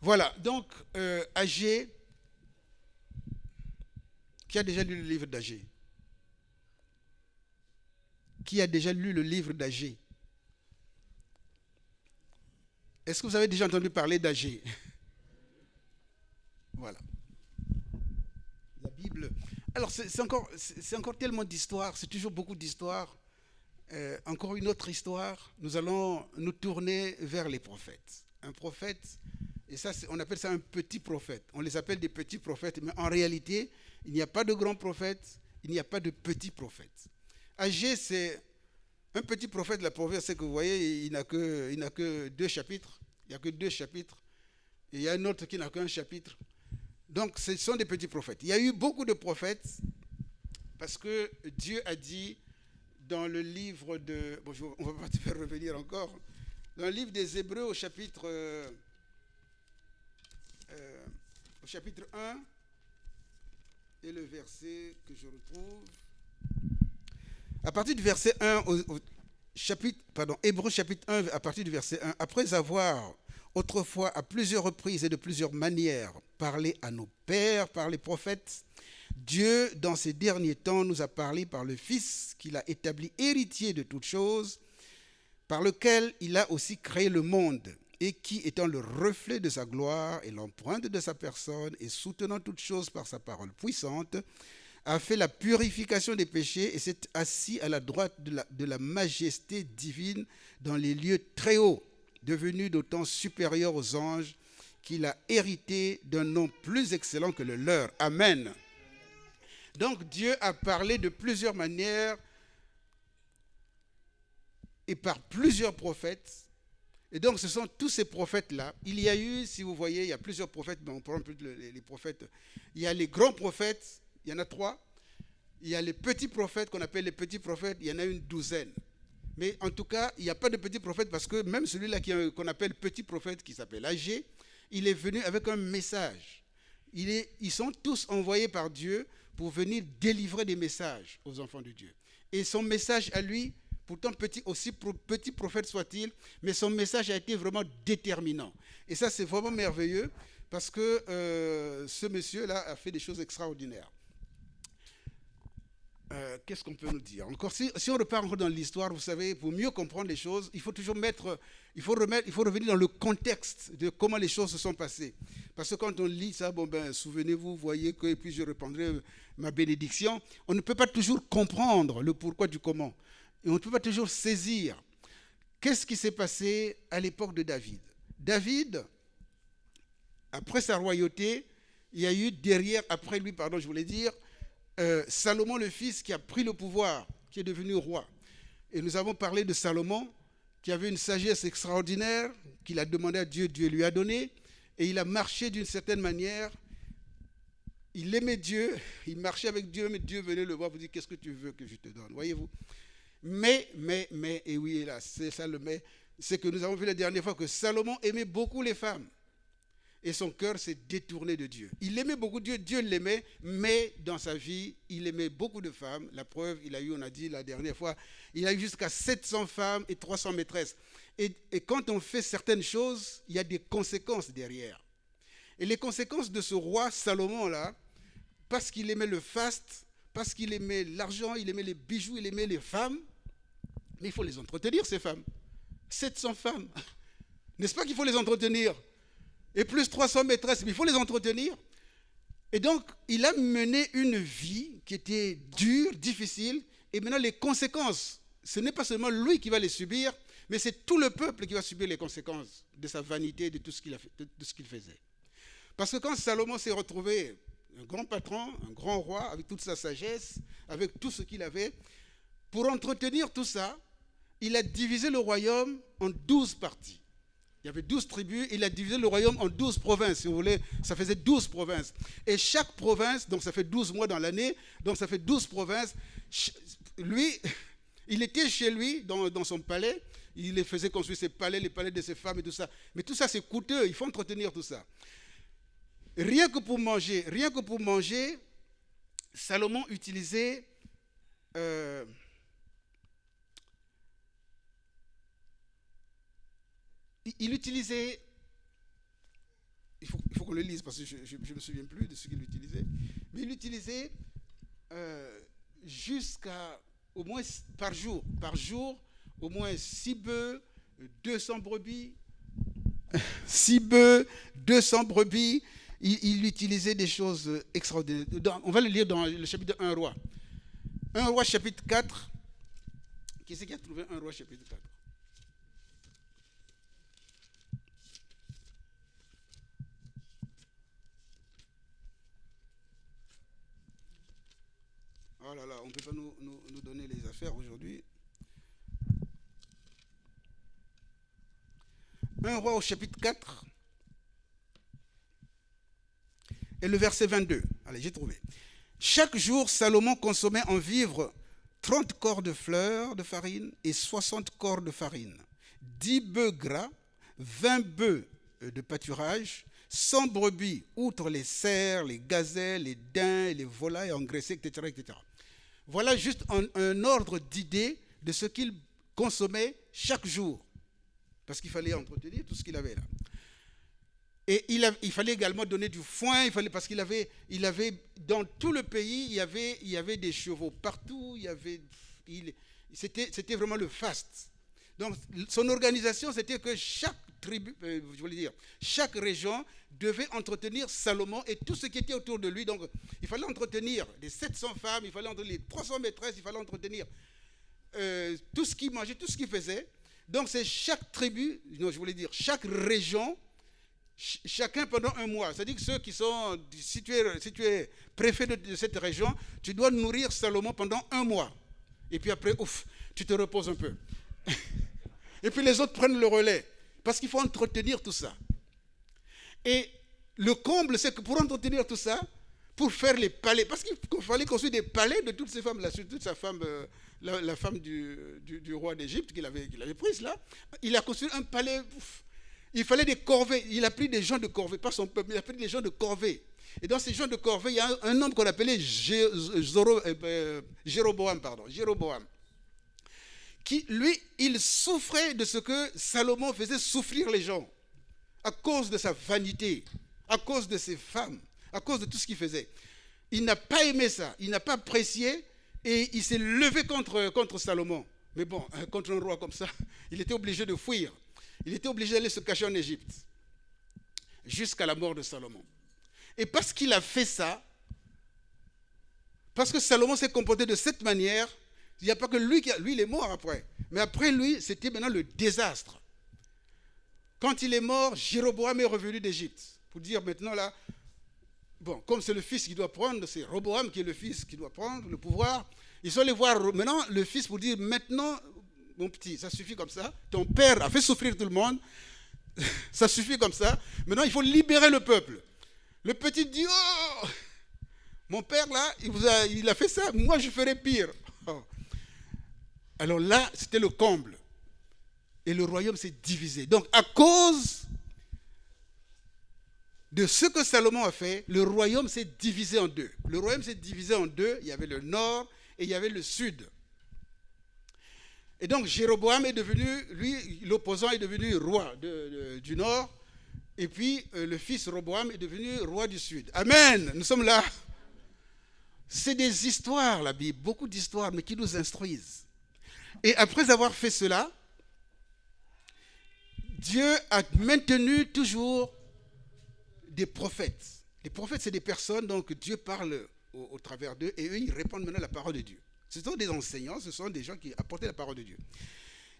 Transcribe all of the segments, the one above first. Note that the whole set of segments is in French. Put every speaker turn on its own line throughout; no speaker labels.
Voilà, donc Agé, qui a déjà lu le livre d'Agé? Qui a déjà lu le livre d'Agé? Est-ce que vous avez déjà entendu parler d'Agé? Voilà, la Bible. Alors c'est encore tellement d'histoires, c'est toujours beaucoup d'histoires. Encore une autre histoire, nous allons nous tourner vers les prophètes. Un prophète, et ça on appelle ça un petit prophète. On les appelle des petits prophètes, mais en réalité, il n'y a pas de grands prophètes, il n'y a pas de petits prophètes. Agé, c'est un petit prophète. La proverbe, c'est que vous voyez, il n'a que deux chapitres. Il n'y a que deux chapitres. Et il y a un autre qui n'a qu'un chapitre. Donc, ce sont des petits prophètes. Il y a eu beaucoup de prophètes parce que Dieu a dit dans le livre de... Bon, on ne va pas te faire revenir encore. Dans le livre des Hébreux au chapitre 1 et le verset que je retrouve. À partir du verset 1 au chapitre, pardon, Hébreux chapitre 1, à partir du verset 1, après avoir autrefois à plusieurs reprises et de plusieurs manières parlé à nos pères par les prophètes, Dieu, dans ces derniers temps, nous a parlé par le Fils qu'il a établi héritier de toutes choses, par lequel il a aussi créé le monde, et qui, étant le reflet de sa gloire et l'empreinte de sa personne, et soutenant toutes choses par sa parole puissante, a fait la purification des péchés et s'est assis à la droite de la majesté divine dans les lieux très hauts, devenu d'autant supérieur aux anges qu'il a hérité d'un nom plus excellent que le leur. Amen. Donc Dieu a parlé de plusieurs manières et par plusieurs prophètes. Et donc ce sont tous ces prophètes-là. Il y a eu, si vous voyez, il y a plusieurs prophètes, mais on prend un peu les prophètes. Il y a les grands prophètes, il y en a 3. Il y a les petits prophètes qu'on appelle les petits prophètes, il y en a une douzaine. Mais en tout cas, il n'y a pas de petits prophètes parce que même celui-là qu'on appelle petit prophète, qui s'appelle Agé, il est venu avec un message. Ils sont tous envoyés par Dieu pour venir délivrer des messages aux enfants de Dieu. Et son message à lui, pourtant petit, aussi petit prophète soit-il, mais son message a été vraiment déterminant. Et ça, c'est vraiment merveilleux parce que ce monsieur-là a fait des choses extraordinaires. Qu'est-ce qu'on peut nous dire encore? Si on repart encore dans l'histoire, vous savez, pour mieux comprendre les choses, il faut toujours il faut revenir dans le contexte de comment les choses se sont passées. Parce que quand on lit ça, bon ben, souvenez-vous, voyez que, et puis je répandrai ma bénédiction, on ne peut pas toujours comprendre le pourquoi du comment. Et on ne peut pas toujours saisir. Qu'est-ce qui s'est passé à l'époque de David? David, après sa royauté, il y a eu derrière, après lui, pardon, je voulais dire, Salomon le fils qui a pris le pouvoir, qui est devenu roi. Et nous avons parlé de Salomon qui avait une sagesse extraordinaire, qu'il a demandé à Dieu, Dieu lui a donné, et il a marché d'une certaine manière. Il aimait Dieu, il marchait avec Dieu, mais Dieu venait le voir pour dire qu'est-ce que tu veux que je te donne, voyez-vous. Mais, et oui, là, c'est ça le mais, c'est que nous avons vu la dernière fois que Salomon aimait beaucoup les femmes. Et son cœur s'est détourné de Dieu. Il aimait beaucoup Dieu, Dieu l'aimait, mais dans sa vie, il aimait beaucoup de femmes. La preuve, il a eu, on a dit la dernière fois, il a eu jusqu'à 700 femmes et 300 maîtresses. Et quand on fait certaines choses, il y a des conséquences derrière. Et les conséquences de ce roi Salomon-là, parce qu'il aimait le faste, parce qu'il aimait l'argent, il aimait les bijoux, il aimait les femmes, mais il faut les entretenir, ces femmes. 700 femmes. N'est-ce pas qu'il faut les entretenir? Et plus 300 maîtresses, mais il faut les entretenir. Et donc, il a mené une vie qui était dure, difficile, et maintenant les conséquences, ce n'est pas seulement lui qui va les subir, mais c'est tout le peuple qui va subir les conséquences de sa vanité, de tout ce qu'il faisait. Parce que quand Salomon s'est retrouvé un grand patron, un grand roi, avec toute sa sagesse, avec tout ce qu'il avait, pour entretenir tout ça, il a divisé le royaume en 12 parties. Il y avait 12 tribus, il a divisé le royaume en 12 provinces, si vous voulez, ça faisait 12 provinces. Et chaque province, donc ça fait 12 mois dans l'année, donc ça fait 12 provinces. Lui, il était chez lui, dans son palais, il les faisait construire ses palais, les palais de ses femmes et tout ça. Mais tout ça, c'est coûteux, il faut entretenir tout ça. Rien que pour manger, Salomon utilisait il utilisait il faut qu'on le lise parce que je ne me souviens plus de ce qu'il utilisait. Mais il utilisait jusqu'à au moins par jour, au moins 6 bœufs, 200 brebis, 6 bœufs, 200 brebis. Il utilisait des choses extraordinaires. On va le lire dans le chapitre 1 roi. 1 roi chapitre 4. Qui c'est qui a trouvé 1 roi chapitre 4? Oh là là, on ne peut pas nous donner les affaires aujourd'hui. 1 roi au chapitre 4 et le verset 22. Allez, j'ai trouvé. Chaque jour, Salomon consommait en vivres 30 corps de fleurs de farine et 60 corps de farine, 10 bœufs gras, 20 bœufs de pâturage, 100 brebis, outre les cerfs, les gazelles, les daims, les volailles engraissées, etc., etc. Voilà juste un ordre d'idées de ce qu'il consommait chaque jour. Parce qu'il fallait entretenir tout ce qu'il avait là. Et il fallait également donner du foin, parce qu'il avait, dans tout le pays, il y avait des chevaux partout, c'était vraiment le faste. Donc son organisation, c'était que chaque tribu, je voulais dire, chaque région devait entretenir Salomon et tout ce qui était autour de lui. Donc il fallait entretenir les 700 femmes, il fallait entretenir les 300 maîtresses, il fallait entretenir tout ce qu'il mangeait, tout ce qu'il faisait. Donc c'est chaque tribu, non, je voulais dire chaque région, chacun pendant un mois. C'est-à-dire que ceux qui sont, si tu es préfet de cette région, tu dois nourrir Salomon pendant un mois. Et puis après, ouf, tu te reposes un peu. Et puis les autres prennent le relais. Parce qu'il faut entretenir tout ça. Et le comble, c'est que pour entretenir tout ça, pour faire les palais, parce qu'il fallait construire des palais de toutes ces femmes-là, surtout sa femme, la femme du roi d'Égypte qu'il avait prise là. Il a construit un palais. Il fallait des corvées. Il a pris des gens de corvée, pas son peuple, il a pris des gens de corvée. Et dans ces gens de corvée, il y a un homme qu'on appelait Jéroboam, qui, lui, il souffrait de ce que Salomon faisait souffrir les gens, à cause de sa vanité, à cause de ses femmes, à cause de tout ce qu'il faisait. Il n'a pas aimé ça, il n'a pas apprécié, et il s'est levé contre Salomon. Mais bon, contre un roi comme ça, il était obligé de fuir. Il était obligé d'aller se cacher en Égypte, jusqu'à la mort de Salomon. Et parce qu'il a fait ça, parce que Salomon s'est comporté de cette manière, il n'y a pas que lui, il est mort après. Mais après lui, c'était maintenant le désastre. Quand il est mort, Jéroboam est revenu d'Égypte. Pour dire maintenant là, bon, comme c'est le fils qui doit prendre, c'est Roboam qui est le fils qui doit prendre le pouvoir. Ils sont allés voir maintenant le fils pour dire, maintenant, mon petit, ça suffit comme ça. Ton père a fait souffrir tout le monde. Ça suffit comme ça. Maintenant, il faut libérer le peuple. Le petit dit, oh, mon père là, il a fait ça. Moi, je ferai pire. Oh. Alors là, c'était le comble. Et le royaume s'est divisé. Donc, à cause de ce que Salomon a fait, le royaume s'est divisé en deux. Le royaume s'est divisé en deux. Il y avait le nord et il y avait le sud. Et donc, Jéroboam est devenu, lui, l'opposant est devenu roi du nord. Et puis, le fils Roboam est devenu roi du sud. Amen. Nous sommes là. C'est des histoires, la Bible, beaucoup d'histoires, mais qui nous instruisent. Et après avoir fait cela, Dieu a maintenu toujours des prophètes. Les prophètes, c'est des personnes donc Dieu parle au travers d'eux et eux, ils répondent maintenant à la parole de Dieu. Ce sont des enseignants, ce sont des gens qui apportaient la parole de Dieu.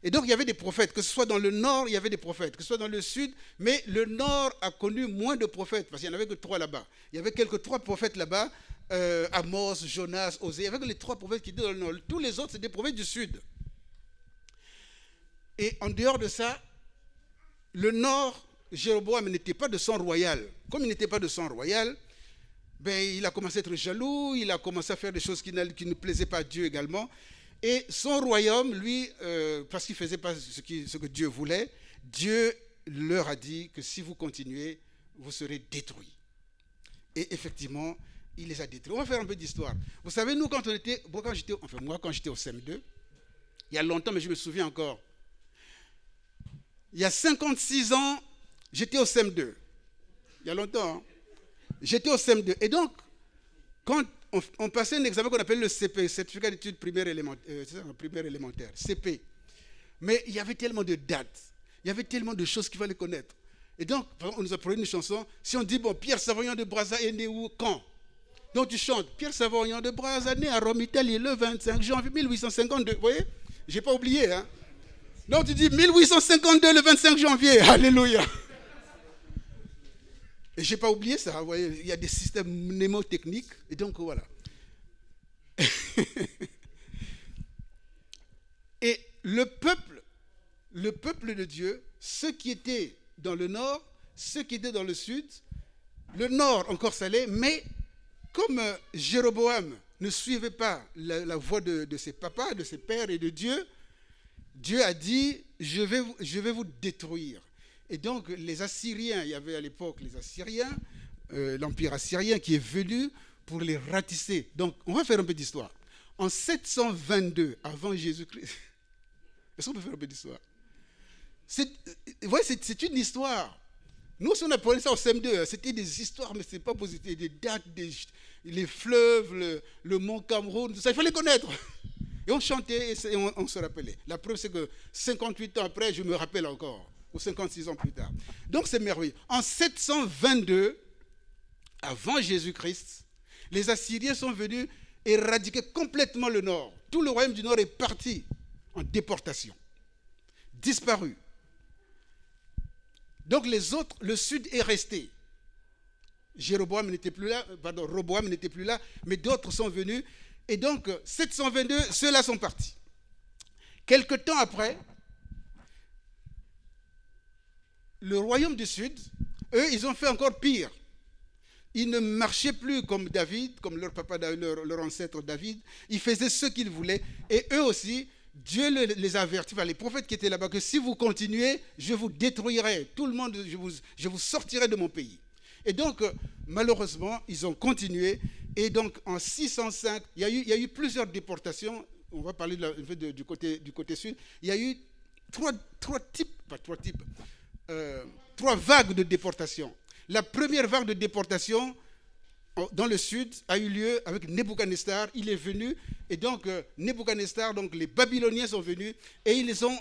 Et donc, il y avait des prophètes, que ce soit dans le nord, il y avait des prophètes, que ce soit dans le sud, mais le nord a connu moins de prophètes, parce qu'il n'y en avait que 3 là-bas. Il y avait quelques 3 prophètes là-bas, Amos, Jonas, Osée. Il y avait que les 3 prophètes qui étaient dans le nord. Tous les autres, c'est des prophètes du sud. Et en dehors de ça, le nord, Jéroboam n'était pas de sang royal. Comme il n'était pas de sang royal, ben, il a commencé à être jaloux, il a commencé à faire des choses qui ne plaisaient pas à Dieu également. Et son royaume, lui, parce qu'il ne faisait pas ce que Dieu voulait, Dieu leur a dit que si vous continuez, vous serez détruits. Et effectivement, il les a détruits. On va faire un peu d'histoire. Vous savez, nous, quand j'étais au CM2, il y a longtemps, mais je me souviens encore, il y a 56 ans, j'étais au CM2. il y a longtemps. Hein. J'étais au CM2. Et donc, quand on passait un examen qu'on appelle le CP, certificat d'études primaires élémentaires, CP. Mais il y avait tellement de dates, il y avait tellement de choses qu'il fallait connaître. Et donc, on nous apprenait une chanson. Si on dit, bon, Pierre Savoyant de Brazza est né où, quand? Donc tu chantes, Pierre Savoyant de Brazza, né à Rome, Italie, le 25 janvier 1852. Vous voyez? Je n'ai pas oublié. Hein? Donc tu dis 1852, le 25 janvier. Alléluia. Et je n'ai pas oublié ça. Vous voyez? Il y a des systèmes mnémotechniques. Et donc voilà. Et le peuple de Dieu, ceux qui étaient dans le nord, ceux qui étaient dans le sud, le nord encore salé, mais comme Jéroboam ne suivait pas la voie de ses papas, de ses pères et de Dieu, Dieu a dit, je vais vous détruire. Et donc les Assyriens, il y avait à l'époque les Assyriens, l'Empire assyrien qui est venu pour les ratisser. Donc on va faire un peu d'histoire. En 722 avant Jésus-Christ, est-ce qu'on peut faire un peu d'histoire? C'est une histoire. Nous, si on apprenait ça au CM2, c'était des histoires, mais ce n'est pas positif. Des dates, les fleuves, le mont Cameroun, tout ça, il fallait connaître. Et on chantait et on se rappelait. La preuve, c'est que 58 ans après, je me rappelle encore, ou 56 ans plus tard. Donc, c'est merveilleux. En 722, avant Jésus-Christ, les Assyriens sont venus éradiquer complètement le nord. Tout le royaume du nord est parti en déportation, disparu. Donc les autres, le sud est resté. Roboam n'était plus là, mais d'autres sont venus. Et donc, 722, ceux-là sont partis. Quelque temps après, le royaume du sud, eux, ils ont fait encore pire. Ils ne marchaient plus comme David, comme leur papa, leur ancêtre David. Ils faisaient ce qu'ils voulaient. Et eux aussi, Dieu les a avertis, les prophètes qui étaient là-bas, que si vous continuez, je vous détruirai. Tout le monde, je vous sortirai de mon pays. Et donc, malheureusement, ils ont continué. Et donc, en 605, il y a eu plusieurs déportations. On va parler du côté sud. Il y a eu trois vagues de déportation. La première vague de déportation dans le sud a eu lieu avec Nebuchadnezzar. Il est venu et donc Nebuchadnezzar, donc les Babyloniens sont venus et ils les ont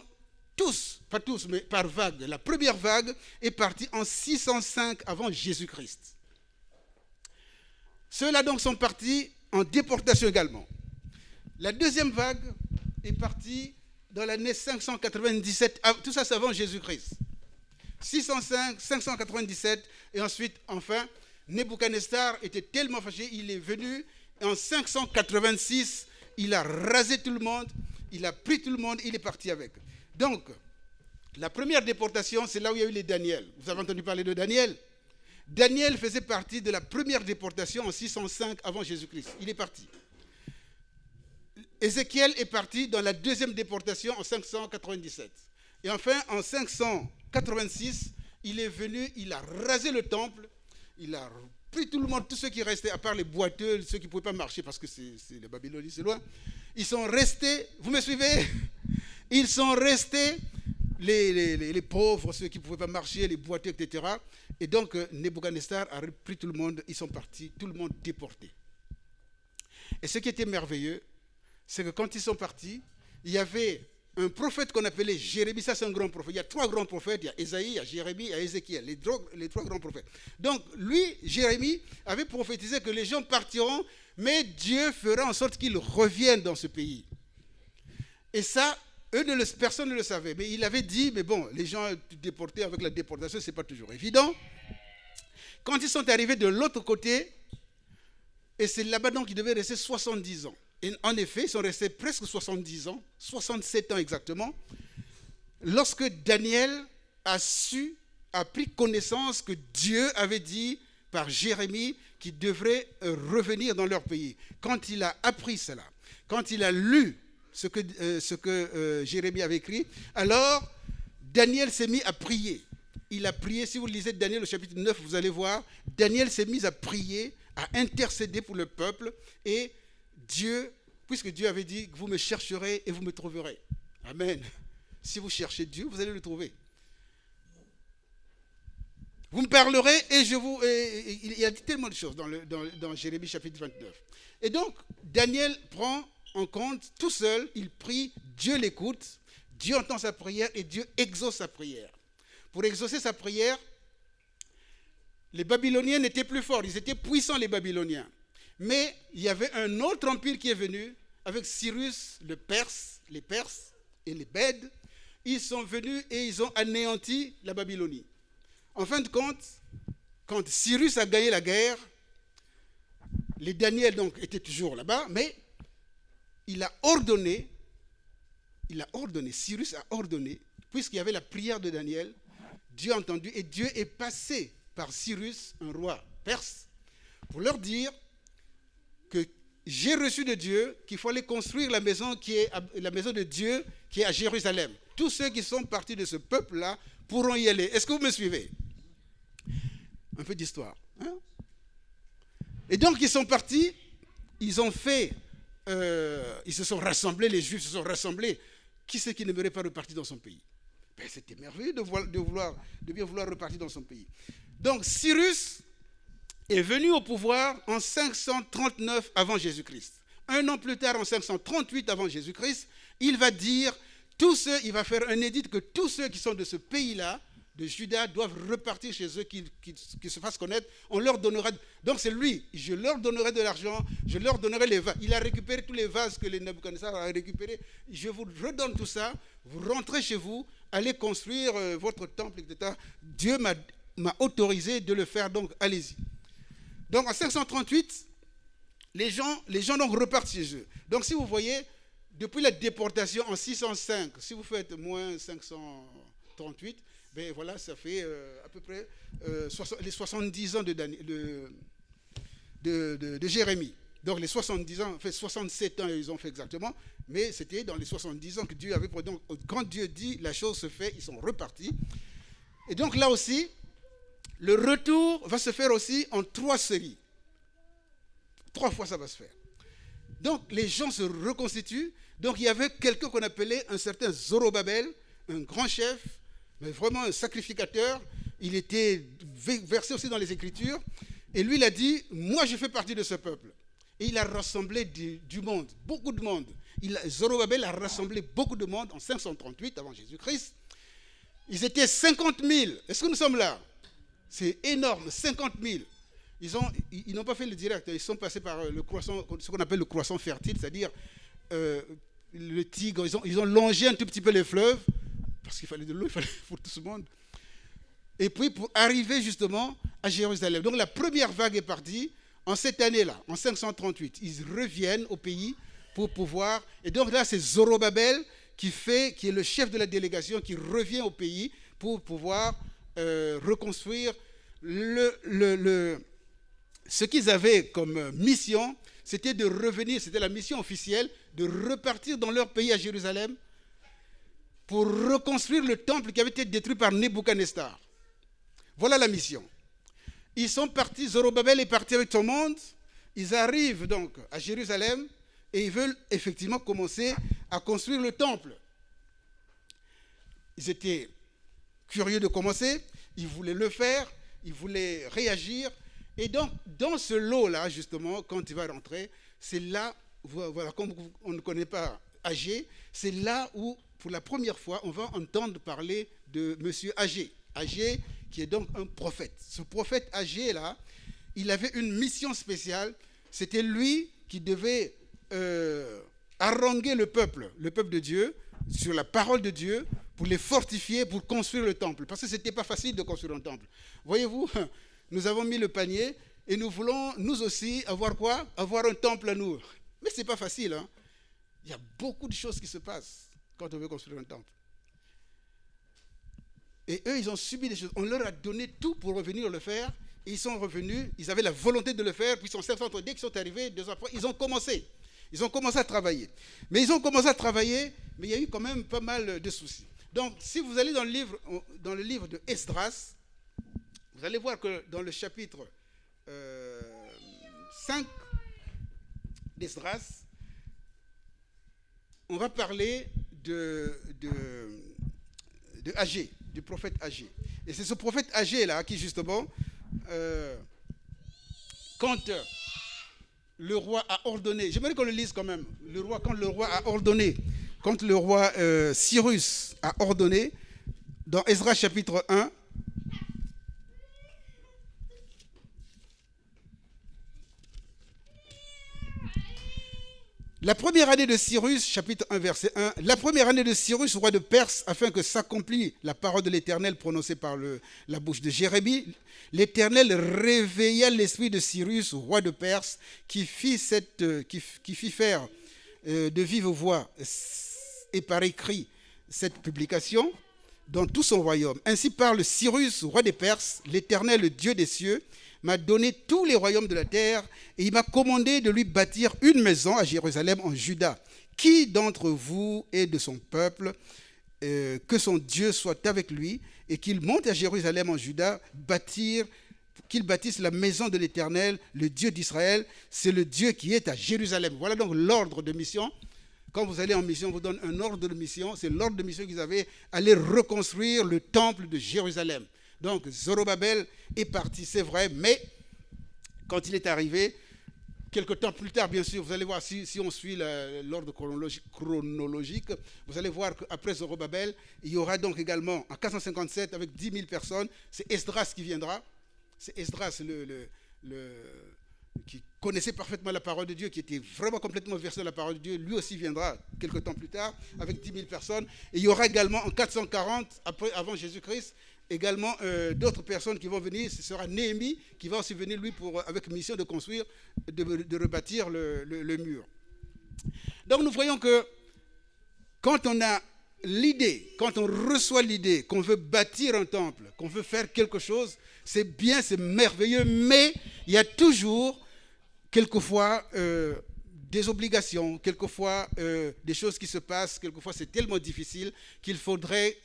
tous, pas tous, mais par vague. La première vague est partie en 605 avant Jésus-Christ. Ceux-là donc sont partis en déportation également. La deuxième vague est partie dans l'année 597, tout ça c'est avant Jésus-Christ. 605, 597 et ensuite, enfin, Nebuchadnezzar était tellement fâché, il est venu et en 586, il a rasé tout le monde, il a pris tout le monde, il est parti avec. Donc, la première déportation, c'est là où il y a eu les Daniel. Vous avez entendu parler de Daniel? Daniel faisait partie de la première déportation en 605 avant Jésus-Christ. Il est parti. Ézéchiel est parti dans la deuxième déportation en 597. Et enfin, en 586, il est venu, il a rasé le temple, il a pris tout le monde, tous ceux qui restaient, à part les boiteux, ceux qui ne pouvaient pas marcher parce que c'est les Babyloniens, c'est loin. Ils sont restés, vous me suivez? Ils sont restés, les pauvres, ceux qui ne pouvaient pas marcher, les boiteux, etc. Et donc, Nebuchadnezzar a pris tout le monde, ils sont partis, tout le monde déporté. Et ce qui était merveilleux, c'est que quand ils sont partis, il y avait un prophète qu'on appelait Jérémie. Ça, c'est un grand prophète. Il y a trois grands prophètes. Il y a Ésaïe, il y a Jérémie, il y a Ézéchiel. Les trois grands prophètes. Donc, lui, Jérémie, avait prophétisé que les gens partiront, mais Dieu fera en sorte qu'ils reviennent dans ce pays. Et ça, personne ne le savait. Mais il avait dit, mais bon, les gens déportés avec la déportation, ce n'est pas toujours évident. Quand ils sont arrivés de l'autre côté, et c'est là-bas donc qu'ils devaient rester 70 ans. Et en effet, ils sont restés presque 70 ans, 67 ans exactement, lorsque Daniel a pris connaissance que Dieu avait dit par Jérémie qu'ils devraient revenir dans leur pays. Quand il a appris cela, quand il a lu ce que Jérémie avait écrit, alors Daniel s'est mis à prier. Il a prié, si vous lisez Daniel au chapitre 9, vous allez voir, Daniel s'est mis à prier, à intercéder pour le peuple et Dieu, puisque Dieu avait dit que vous me chercherez et vous me trouverez. Amen. Si vous cherchez Dieu, vous allez le trouver. Vous me parlerez et je vous... il a dit tellement de choses dans Jérémie chapitre 29. Et donc, Daniel prend en compte tout seul, il prie, Dieu l'écoute, Dieu entend sa prière et Dieu exauce sa prière. Pour exaucer sa prière, les Babyloniens n'étaient plus forts, ils étaient puissants les Babyloniens. Mais il y avait un autre empire qui est venu avec Cyrus, les Perses et les Bèdes. Ils sont venus et ils ont anéanti la Babylonie. En fin de compte, quand Cyrus a gagné la guerre, les Daniel donc étaient toujours là-bas, mais Cyrus a ordonné, puisqu'il y avait la prière de Daniel, Dieu a entendu et Dieu est passé par Cyrus, un roi perse, pour leur dire que j'ai reçu de Dieu qu'il faut aller construire la maison de Dieu qui est à Jérusalem. Tous ceux qui sont partis de ce peuple-là pourront y aller. Est-ce que vous me suivez? Un peu d'histoire. Hein? Et donc, ils sont partis, ils ont fait, ils se sont rassemblés, les Juifs se sont rassemblés. Qui c'est qui n'aimerait pas repartir dans son pays? Ben, c'était merveilleux de bien vouloir repartir dans son pays. Donc, Cyrus est venu au pouvoir en 539 avant Jésus-Christ. Un an plus tard, en 538 avant Jésus-Christ, il va dire, il va faire un édit que tous ceux qui sont de ce pays-là, de Juda, doivent repartir chez eux, qu'ils se fassent connaître. On leur donnera. Donc c'est lui, je leur donnerai de l'argent, je leur donnerai les vases. Il a récupéré tous les vases que les Nebuchadnezzar a récupérés. Je vous redonne tout ça, vous rentrez chez vous, allez construire votre temple, etc. Dieu m'a autorisé de le faire, donc allez-y. Donc en 538, les gens donc repartent chez eux. Donc si vous voyez, depuis la déportation en 605, si vous faites moins 538, ben voilà, ça fait à peu près les 70 ans de Jérémie. Donc les 70 ans, en fait 67 ans ils ont fait exactement, mais c'était dans les 70 ans que Dieu avait pris. Donc quand Dieu dit, la chose se fait, ils sont repartis. Et donc là aussi, le retour va se faire aussi en 3 séries. 3 fois ça va se faire. Donc les gens se reconstituent. Donc il y avait quelqu'un qu'on appelait un certain Zorobabel, un grand chef, mais vraiment un sacrificateur. Il était versé aussi dans les Écritures. Et lui, il a dit, moi, je fais partie de ce peuple. Et il a rassemblé du monde, beaucoup de monde. Zorobabel a rassemblé beaucoup de monde en 538 avant Jésus-Christ. Ils étaient 50 000. Est-ce que nous sommes là? C'est énorme, 50 000. Ils n'ont pas fait le direct. Ils sont passés par le croissant, ce qu'on appelle le croissant fertile, c'est-à-dire le Tigre. Ils ont longé un tout petit peu les fleuves. Parce qu'il fallait de l'eau, il fallait pour tout ce monde. Et puis pour arriver justement à Jérusalem. Donc la première vague est partie en cette année-là, en 538. Ils reviennent au pays pour pouvoir... Et donc là, c'est Zorobabel qui est le chef de la délégation, qui revient au pays pour pouvoir reconstruire ce qu'ils avaient comme mission. C'était de revenir, c'était la mission officielle, de repartir dans leur pays à Jérusalem pour reconstruire le temple qui avait été détruit par Nebuchadnezzar. Voilà la mission. Ils sont partis, Zorobabel est parti avec tout le monde. Ils arrivent donc à Jérusalem et ils veulent effectivement commencer à construire le temple. Ils étaient curieux de commencer, ils voulaient le faire, ils voulaient réagir. Et donc, dans ce lot-là, justement, quand il va rentrer, c'est là, voilà, comme on ne connaît pas Agé, c'est là où, pour la première fois, on va entendre parler de M. Agé. Agé, qui est donc un prophète. Ce prophète Agé-là, il avait une mission spéciale. C'était lui qui devait haranguer le peuple de Dieu, sur la parole de Dieu, pour les fortifier, pour construire le temple. Parce que ce n'était pas facile de construire un temple. Voyez-vous, nous avons mis le panier et nous voulons, nous aussi, avoir quoi? Avoir un temple à nous. Mais ce n'est pas facile. Hein? Il y a beaucoup de choses qui se passent quand on veut construire un temple. Et eux, ils ont subi des choses. On leur a donné tout pour revenir le faire. Et ils sont revenus, ils avaient la volonté de le faire. Puis ils sont dès qu'ils sont arrivés, 2 ans après, ils ont commencé. Ils ont commencé à travailler. Mais ils ont commencé à travailler, mais il y a eu quand même pas mal de soucis. Donc, si vous allez dans le livre de Esdras, vous allez voir que dans le chapitre 5 d'Esdras, on va parler de Agé. du prophète Agé. Et c'est ce prophète Agé-là qui, justement, quand le roi a ordonné, j'aimerais qu'on le lise quand même, quand le roi a ordonné, quand le roi Cyrus a ordonné, dans Esdras chapitre 1, la première année de Cyrus, chapitre 1, verset 1, la première année de Cyrus, roi de Perse, afin que s'accomplisse la parole de l'Éternel prononcée par la bouche de Jérémie, l'Éternel réveilla l'esprit de Cyrus, roi de Perse, qui fit faire de vive voix et par écrit cette publication dans tout son royaume. Ainsi parle Cyrus, roi des Perses, l'Éternel, le Dieu des cieux, m'a donné tous les royaumes de la terre et il m'a commandé de lui bâtir une maison à Jérusalem en Juda. Qui d'entre vous est de son peuple, que son Dieu soit avec lui et qu'il monte à Jérusalem en Juda, qu'il bâtisse la maison de l'Éternel, le Dieu d'Israël, c'est le Dieu qui est à Jérusalem. Voilà donc l'ordre de mission. Quand vous allez en mission, on vous donne un ordre de mission. C'est l'ordre de mission que vous avez, aller reconstruire le temple de Jérusalem. Donc, Zorobabel est parti, c'est vrai, mais quand il est arrivé, quelque temps plus tard, bien sûr, vous allez voir, si on suit l'ordre chronologique, vous allez voir qu'après Zorobabel, il y aura donc également, en 457, avec 10 000 personnes, c'est Esdras qui viendra. C'est Esdras, qui connaissait parfaitement la parole de Dieu, qui était vraiment complètement versé dans la parole de Dieu. Lui aussi viendra quelque temps plus tard, avec 10 000 personnes. Et il y aura également, en 440, avant Jésus-Christ, également d'autres personnes qui vont venir. Ce sera Néhémie qui va aussi venir, lui, avec mission de construire, de rebâtir le mur. Donc nous voyons que quand on a l'idée, quand on reçoit l'idée qu'on veut bâtir un temple, qu'on veut faire quelque chose, c'est bien, c'est merveilleux, mais il y a toujours, quelquefois, des obligations, quelquefois des choses qui se passent, quelquefois c'est tellement difficile qu'il faudrait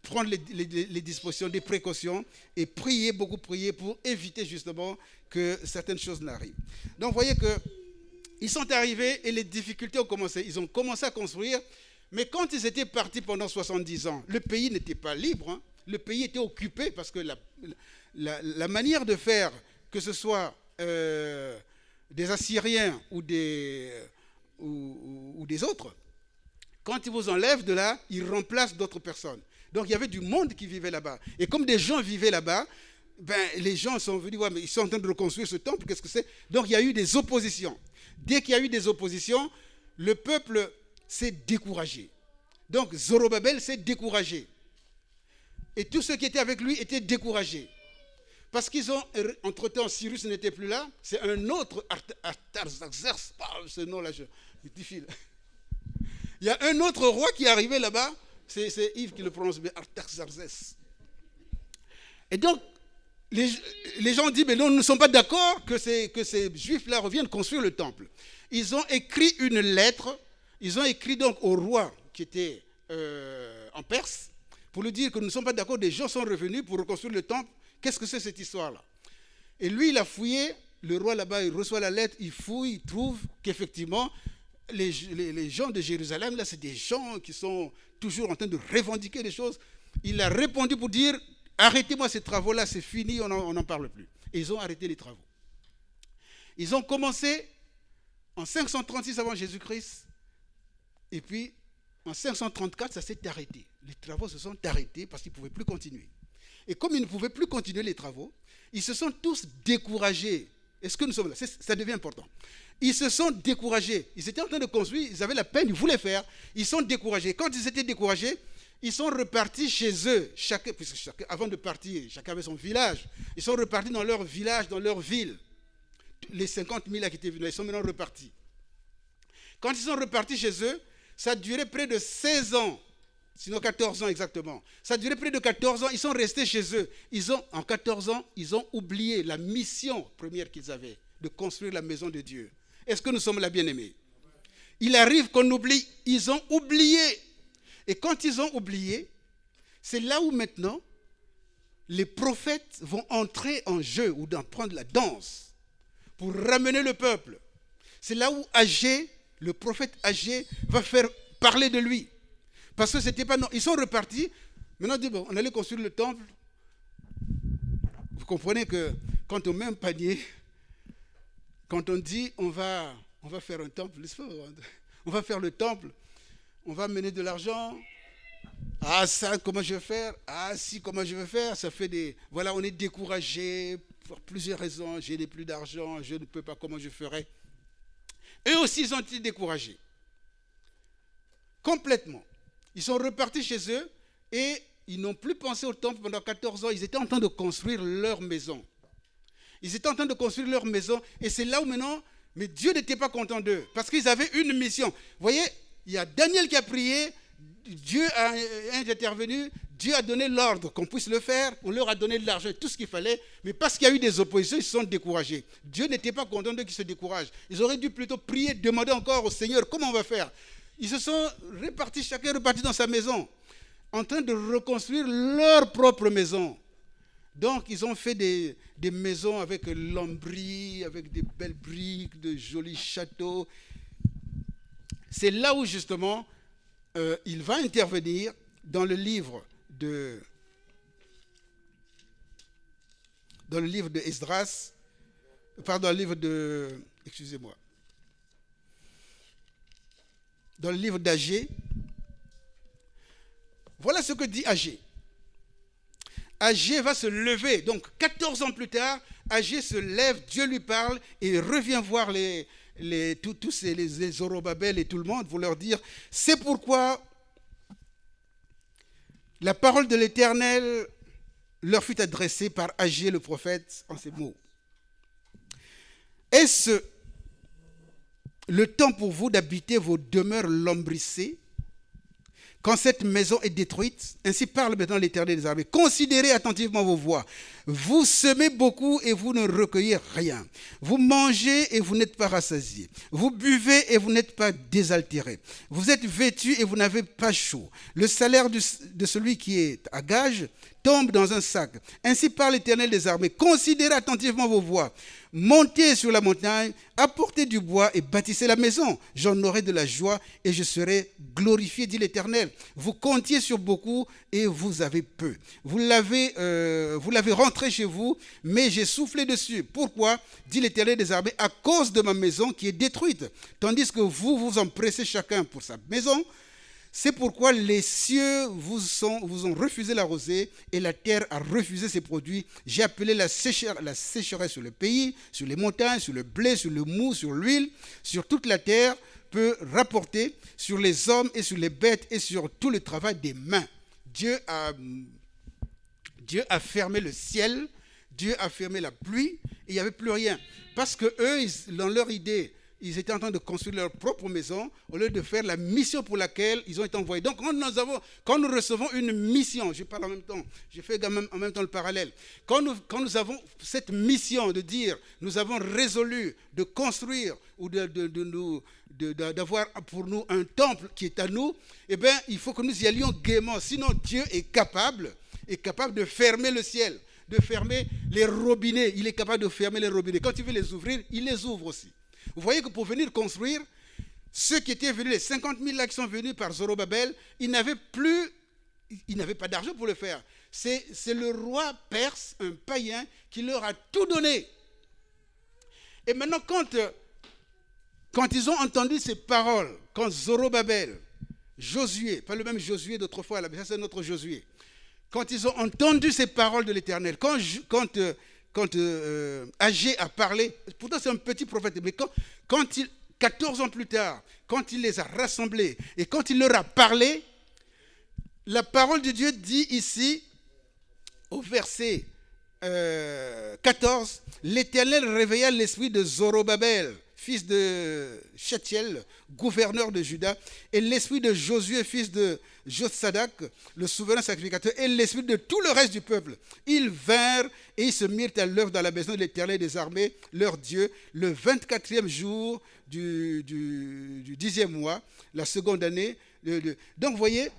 prendre les dispositions, des précautions et prier, beaucoup prier pour éviter justement que certaines choses n'arrivent. Donc vous voyez qu'ils sont arrivés et les difficultés ont commencé. Ils ont commencé à construire, mais quand ils étaient partis pendant 70 ans, le pays n'était pas libre, hein. Le pays était occupé parce que la manière de faire, que ce soit des Assyriens ou des autres, quand ils vous enlèvent de là, ils remplacent d'autres personnes. Donc il y avait du monde qui vivait là-bas. Et comme des gens vivaient là-bas, les gens sont venus, ouais, mais ils sont en train de reconstruire ce temple, qu'est-ce que c'est? Donc il y a eu des oppositions. Dès qu'il y a eu des oppositions, le peuple s'est découragé. Donc Zorobabel s'est découragé. Et tous ceux qui étaient avec lui étaient découragés. Parce qu'ils ont, entre-temps, Cyrus n'était plus là, c'est un autre Artaxerxès, ce nom-là, je difficile. Il y a un autre roi qui est arrivé là-bas, c'est Yves qui le prononce bien, Artaxerxès. Et donc, les gens disent, mais non, nous ne sommes pas d'accord que ces juifs-là reviennent construire le temple. Ils ont écrit une lettre, ils ont écrit donc au roi qui était en Perse, pour lui dire que nous ne sommes pas d'accord, des gens sont revenus pour reconstruire le temple. Qu'est-ce que c'est cette histoire-là? Et lui, il a fouillé, le roi là-bas, il reçoit la lettre, il fouille, il trouve qu'effectivement, les gens de Jérusalem, là, c'est des gens qui sont toujours en train de revendiquer des choses. Il a répondu pour dire, arrêtez-moi ces travaux-là, c'est fini, on n'en parle plus. Et ils ont arrêté les travaux. Ils ont commencé en 536 avant Jésus-Christ, et puis en 534, ça s'est arrêté. Les travaux se sont arrêtés parce qu'ils ne pouvaient plus continuer. Et comme ils ne pouvaient plus continuer les travaux, ils se sont tous découragés. Est-ce que nous sommes là? Ça devient important. Ils se sont découragés. Ils étaient en train de construire, ils avaient la peine, ils voulaient faire. Ils sont découragés. Quand ils étaient découragés, ils sont repartis chez eux. Avant de partir, chacun avait son village. Ils sont repartis dans leur village, dans leur ville. Les 50 000 là qui étaient venus, ils sont maintenant repartis. Quand ils sont repartis chez eux, ça a duré près de 16 ans. Sinon 14 ans exactement. Ça a duré près de 14 ans. Ils sont restés chez eux. En 14 ans, ils ont oublié la mission première qu'ils avaient, de construire la maison de Dieu. Est-ce que nous sommes là, bien-aimés? Il arrive qu'on oublie. Ils ont oublié. Et quand ils ont oublié, c'est là où maintenant, les prophètes vont entrer en jeu ou d'en prendre la danse pour ramener le peuple. C'est là où Agé, le prophète Agé, va faire parler de lui. Parce que c'était pas non. Ils sont repartis Maintenant, on dit, bon, on allait construire le temple. Vous comprenez que quand on met un panier, quand on dit on va faire un temple, on va faire le temple, on va mener de l'argent. Ah ça, comment je vais faire? Ah si, comment je vais faire? Ça fait des... Voilà, on est découragé pour plusieurs raisons. Je n'ai plus d'argent, je ne peux pas, comment je ferai? Eux aussi, ils ont été découragés. Complètement. Ils sont repartis chez eux et ils n'ont plus pensé au temple pendant 14 ans. Ils étaient en train de construire leur maison. Ils étaient en train de construire leur maison et c'est là où maintenant, mais Dieu n'était pas content d'eux parce qu'ils avaient une mission. Vous voyez, il y a Daniel qui a prié, Dieu a intervenu, Dieu a donné l'ordre qu'on puisse le faire, on leur a donné de l'argent, tout ce qu'il fallait, mais parce qu'il y a eu des oppositions, ils se sont découragés. Dieu n'était pas content d'eux qui se découragent. Ils auraient dû plutôt prier, demander encore au Seigneur comment on va faire. Ils se sont répartis, chacun reparti dans sa maison, en train de reconstruire leur propre maison. Donc, ils ont fait des maisons avec lambris, avec des belles briques, de jolis châteaux. C'est là où, justement, il va intervenir dans le livre de Esdras, pardon, le livre de, excusez-moi, dans le livre d'Agé. Voilà ce que dit Agé. Agé va se lever. Donc, 14 ans plus tard, Agé se lève, Dieu lui parle et revient voir tous les Zorobabel et tout le monde pour leur dire, c'est pourquoi la parole de l'Éternel leur fut adressée par Agé le prophète en ces mots. Est-ce le temps pour vous d'habiter vos demeures lambrissées quand cette maison est détruite? Ainsi parle maintenant l'Éternel des armées. Considérez attentivement vos voies. Vous semez beaucoup et vous ne recueillez rien. Vous mangez et vous n'êtes pas rassasiés. Vous buvez et vous n'êtes pas désaltérés. Vous êtes vêtus et vous n'avez pas chaud. Le salaire de celui qui est à gage tombe dans un sac. Ainsi parle l'Éternel des armées. Considérez attentivement vos voies. Montez sur la montagne, apportez du bois et bâtissez la maison. J'en aurai de la joie et je serai glorifié, dit l'Éternel. Vous comptiez sur beaucoup et vous avez peu. Vous l'avez rentré chez vous, mais j'ai soufflé dessus. Pourquoi? Dit l'Éternel des armées, à cause de ma maison qui est détruite. Tandis que vous vous empressez chacun pour sa maison. C'est pourquoi les cieux vous ont refusé la rosée et la terre a refusé ses produits. J'ai appelé la sécheresse sur le pays, sur les montagnes, sur le blé, sur le mou, sur l'huile, sur toute la terre peut rapporter, sur les hommes et sur les bêtes et sur tout le travail des mains. Dieu a fermé le ciel, Dieu a fermé la pluie et il n'y avait plus rien. Parce que eux, dans leur idée, ils étaient en train de construire leur propre maison au lieu de faire la mission pour laquelle ils ont été envoyés. Donc, quand nous recevons une mission, je parle en même temps, je fais en même temps le parallèle. Quand nous avons cette mission de dire, nous avons résolu de construire ou d'avoir pour nous un temple qui est à nous, eh bien, il faut que nous y allions gaiement. Sinon, Dieu est capable de fermer le ciel, de fermer les robinets. Il est capable de fermer les robinets. Quand il veut les ouvrir, il les ouvre aussi. Vous voyez que pour venir construire, ceux qui étaient venus, les 50 000 là qui sont venus par Zorobabel, ils n'avaient pas d'argent pour le faire. C'est le roi perse, un païen, qui leur a tout donné. Et maintenant, quand ils ont entendu ces paroles, quand Zorobabel, Josué, pas le même Josué d'autrefois, là, mais ça c'est notre Josué, quand ils ont entendu ces paroles de l'Éternel, quand Agé a parlé, pourtant c'est un petit prophète, mais 14 ans plus tard, quand il les a rassemblés et quand il leur a parlé, la parole de Dieu dit ici, au verset 14, l'Éternel réveilla l'esprit de Zorobabel, fils de Shealtiel, gouverneur de Juda, et l'esprit de Josué, fils de Jotsadak, le souverain sacrificateur, et l'esprit de tout le reste du peuple. Ils vinrent et ils se mirent à l'œuvre dans la maison de l'Éternel des armées, leur Dieu, le 24e jour du 10e mois, la seconde année. Donc, vous voyez,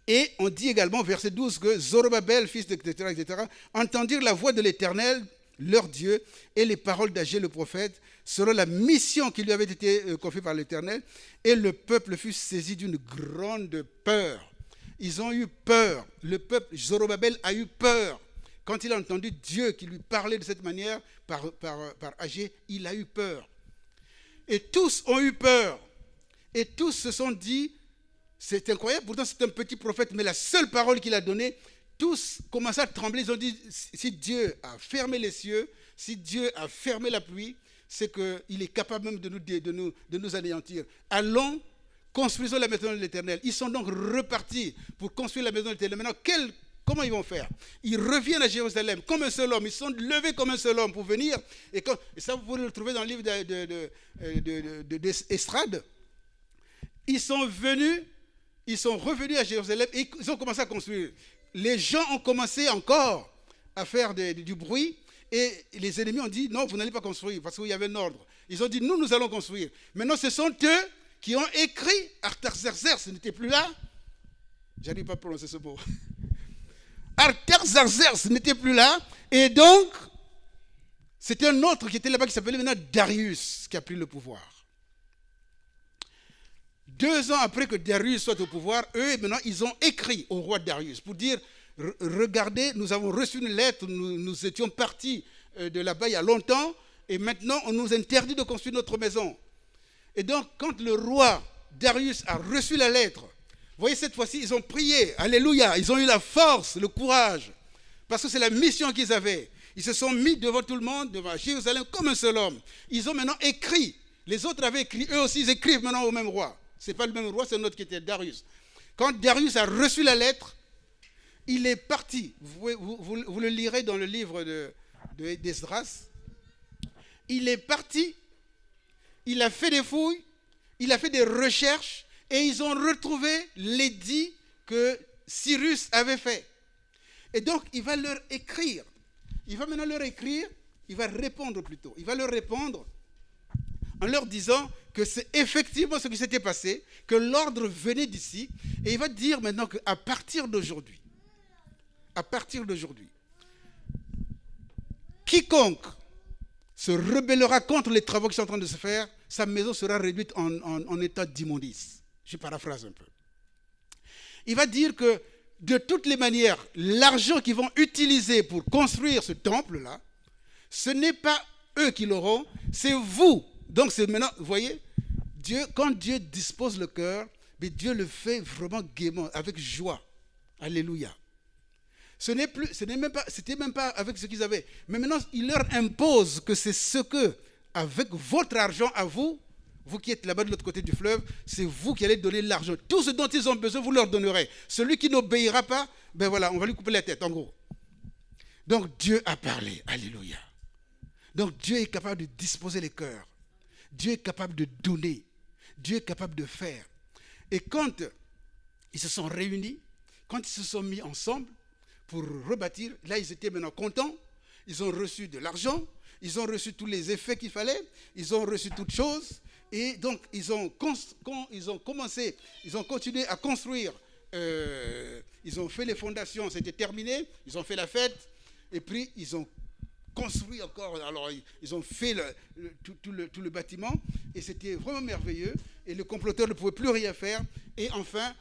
et on dit également, verset 12, que Zorobabel, fils de etc., entendirent la voix de l'Éternel, leur Dieu, et les paroles d'Agé le prophète, selon la mission qui lui avait été confiée par l'Éternel, et le peuple fut saisi d'une grande peur. Ils ont eu peur. Le peuple, Zorobabel a eu peur. Quand il a entendu Dieu qui lui parlait de cette manière, par Agé, il a eu peur. Et tous ont eu peur. Et tous se sont dit, c'est incroyable, pourtant c'est un petit prophète, mais la seule parole qu'il a donnée, tous commencent à trembler. Ils ont dit, si Dieu a fermé les cieux, si Dieu a fermé la pluie, c'est qu'il est capable même de nous anéantir. Allons, construisons la maison de l'Éternel. Ils sont donc repartis pour construire la maison de l'Éternel. Maintenant, comment ils vont faire? Ils reviennent à Jérusalem comme un seul homme. Ils sont levés comme un seul homme pour venir. Et ça, vous pouvez le trouver dans le livre d'Estrade. Ils sont venus, ils sont revenus à Jérusalem et ils ont commencé à construire. Les gens ont commencé encore à faire du bruit et les ennemis ont dit non, vous n'allez pas construire parce qu'il y avait un ordre. Ils ont dit nous allons construire. Maintenant, ce sont eux qui ont écrit. Artaxerxès n'était plus là. J'arrive pas à prononcer ce mot. Artaxerxès n'était plus là. Et donc, c'était un autre qui était là-bas qui s'appelait maintenant Darius qui a pris le pouvoir. 2 ans après que Darius soit au pouvoir, eux, maintenant, ils ont écrit au roi Darius pour dire, regardez, nous avons reçu une lettre, nous étions partis de là-bas il y a longtemps, et maintenant, on nous interdit de construire notre maison. Et donc, quand le roi Darius a reçu la lettre, vous voyez, cette fois-ci, ils ont prié, alléluia, ils ont eu la force, le courage, parce que c'est la mission qu'ils avaient. Ils se sont mis devant tout le monde, devant Jérusalem, comme un seul homme. Ils ont maintenant écrit. Les autres avaient écrit, eux aussi, ils écrivent maintenant au même roi. Ce n'est pas le même roi, c'est un autre qui était Darius. Quand Darius a reçu la lettre, il est parti. Vous le lirez dans le livre d'Esdras. Il est parti, il a fait des fouilles, il a fait des recherches, et ils ont retrouvé l'édit que Cyrus avait fait. Et donc, il va leur écrire. Il va maintenant leur écrire, il va répondre plutôt. Il va leur répondre en leur disant que c'est effectivement ce qui s'était passé, que l'ordre venait d'ici, et il va dire maintenant qu'à partir d'aujourd'hui, quiconque se rebellera contre les travaux qui sont en train de se faire, sa maison sera réduite en état d'immondice. Je paraphrase un peu. Il va dire que de toutes les manières, l'argent qu'ils vont utiliser pour construire ce temple-là, ce n'est pas eux qui l'auront, c'est vous. Donc c'est maintenant, vous voyez, quand Dieu dispose le cœur, mais Dieu le fait vraiment gaiement, avec joie. Alléluia. C'était même pas avec ce qu'ils avaient. Mais maintenant, il leur impose que c'est ce que, avec votre argent à vous, vous qui êtes là-bas de l'autre côté du fleuve, c'est vous qui allez donner l'argent. Tout ce dont ils ont besoin, vous leur donnerez. Celui qui n'obéira pas, ben voilà, on va lui couper la tête, en gros. Donc Dieu a parlé. Alléluia. Donc Dieu est capable de disposer les cœurs. Dieu est capable de donner. Dieu est capable de faire. Et quand ils se sont réunis, quand ils se sont mis ensemble pour rebâtir, là ils étaient maintenant contents. Ils ont reçu de l'argent. Ils ont reçu tous les effets qu'il fallait. Ils ont reçu toutes choses. Et donc ils ont continué à construire. Ils ont fait les fondations, c'était terminé. Ils ont fait la fête. Et puis ils ont construit encore, alors ils ont fait tout le bâtiment et c'était vraiment merveilleux et le comploteur ne pouvait plus rien faire et enfin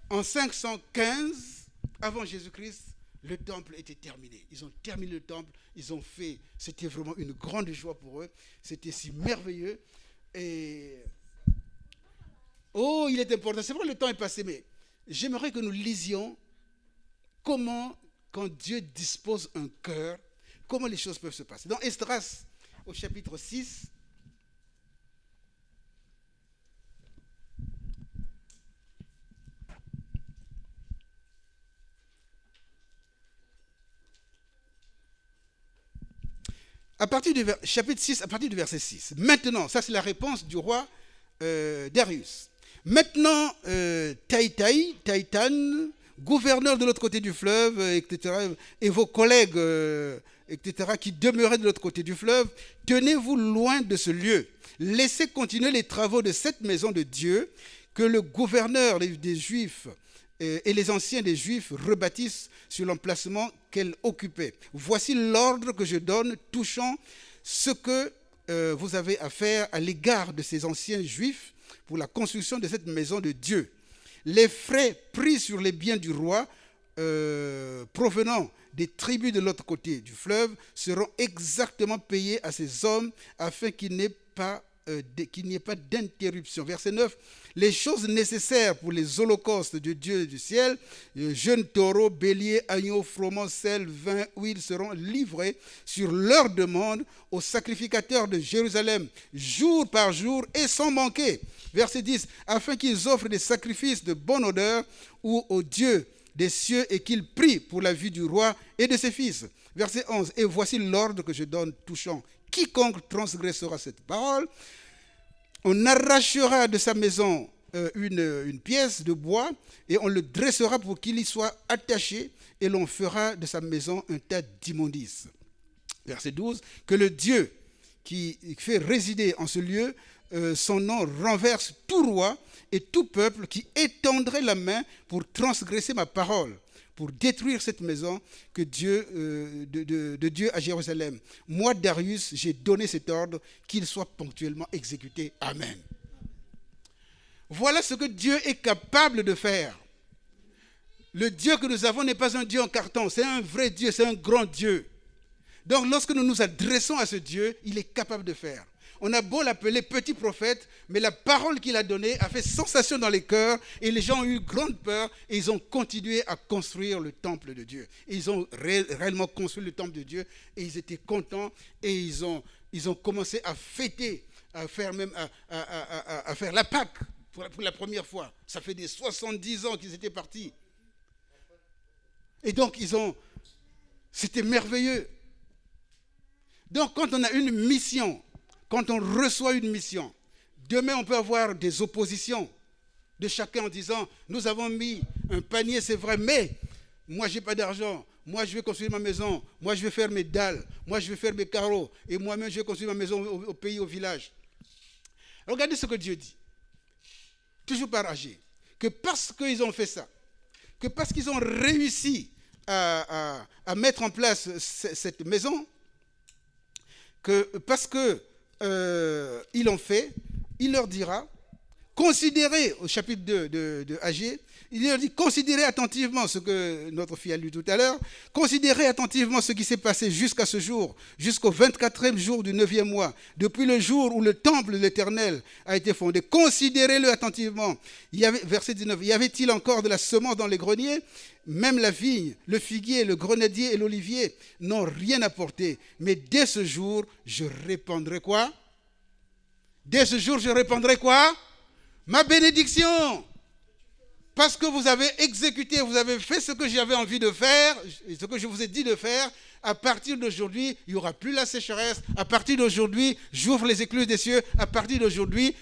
en 515 avant Jésus-Christ le temple était terminé. Ils ont terminé le temple, ils ont fait, c'était vraiment une grande joie pour eux, c'était si merveilleux et oh il est important, c'est vrai le temps est passé mais j'aimerais que nous lisions comment quand Dieu dispose un cœur, comment les choses peuvent se passer. Dans Esdras, au chapitre 6, à partir du chapitre 6, à partir du verset 6. Maintenant, ça c'est la réponse du roi Darius. Maintenant, Taïtan, gouverneur de l'autre côté du fleuve, etc., et vos collègues, etc., qui demeuraient de l'autre côté du fleuve, tenez-vous loin de ce lieu. Laissez continuer les travaux de cette maison de Dieu, que le gouverneur des Juifs et les anciens des Juifs rebâtissent sur l'emplacement qu'elle occupait. Voici l'ordre que je donne touchant ce que vous avez à faire à l'égard de ces anciens Juifs pour la construction de cette maison de Dieu. Les frais pris sur les biens du roi provenant des tribus de l'autre côté du fleuve seront exactement payés à ces hommes afin qu'il n'y ait pas d'interruption. Verset 9. Les choses nécessaires pour les holocaustes de Dieu du ciel, jeunes taureaux, béliers, agneaux, froment, sel, vin, huile seront livrés sur leur demande aux sacrificateurs de Jérusalem, jour par jour et sans manquer. Verset 10. Afin qu'ils offrent des sacrifices de bonne odeur ou au Dieu des cieux et qu'ils prient pour la vie du roi et de ses fils. Verset 11. Et voici l'ordre que je donne touchant quiconque transgressera cette parole. On arrachera de sa maison une pièce de bois et on le dressera pour qu'il y soit attaché et l'on fera de sa maison un tas d'immondices. Verset 12. Que le Dieu qui fait résider en ce lieu son nom renverse tout roi et tout peuple qui étendrait la main pour transgresser ma parole, pour détruire cette maison que Dieu, de Dieu à Jérusalem. Moi, Darius, j'ai donné cet ordre, qu'il soit ponctuellement exécuté. Amen. Voilà ce que Dieu est capable de faire. Le Dieu que nous avons n'est pas un Dieu en carton, c'est un vrai Dieu, c'est un grand Dieu. Donc lorsque nous nous adressons à ce Dieu, il est capable de faire. On a beau l'appeler petit prophète, mais la parole qu'il a donnée a fait sensation dans les cœurs et les gens ont eu grande peur et ils ont continué à construire le temple de Dieu. Et ils ont réellement construit le temple de Dieu et ils étaient contents et ils ont commencé à fêter, à faire même à faire la Pâque pour la première fois. Ça fait des 70 ans qu'ils étaient partis. Et donc c'était merveilleux. Donc quand on a une mission, quand on reçoit une mission, demain on peut avoir des oppositions de chacun en disant « Nous avons mis un panier, c'est vrai, mais moi je n'ai pas d'argent, moi je vais construire ma maison, moi je vais faire mes dalles, moi je vais faire mes carreaux, et moi-même je vais construire ma maison au pays, au village. » Regardez ce que Dieu dit, toujours par Agé, que parce qu'ils ont fait ça, que parce qu'ils ont réussi à mettre en place cette maison, que parce que ils l'ont fait, il leur dira, considérez, au chapitre 2 de Agé, il leur dit, considérez attentivement ce que notre fille a lu tout à l'heure, considérez attentivement ce qui s'est passé jusqu'à ce jour, jusqu'au 24e jour du 9e mois, depuis le jour où le temple de l'Éternel a été fondé. Considérez-le attentivement. Verset 19, y avait-il encore de la semence dans les greniers ? Même la vigne, le figuier, le grenadier et l'olivier n'ont rien apporté. Mais dès ce jour, je répandrai quoi ? Dès ce jour, je répandrai quoi ? Ma bénédiction. Parce que vous avez exécuté, vous avez fait ce que j'avais envie de faire, ce que je vous ai dit de faire, à partir d'aujourd'hui, il n'y aura plus la sécheresse. À partir d'aujourd'hui, j'ouvre les écluses des cieux. À partir d'aujourd'hui,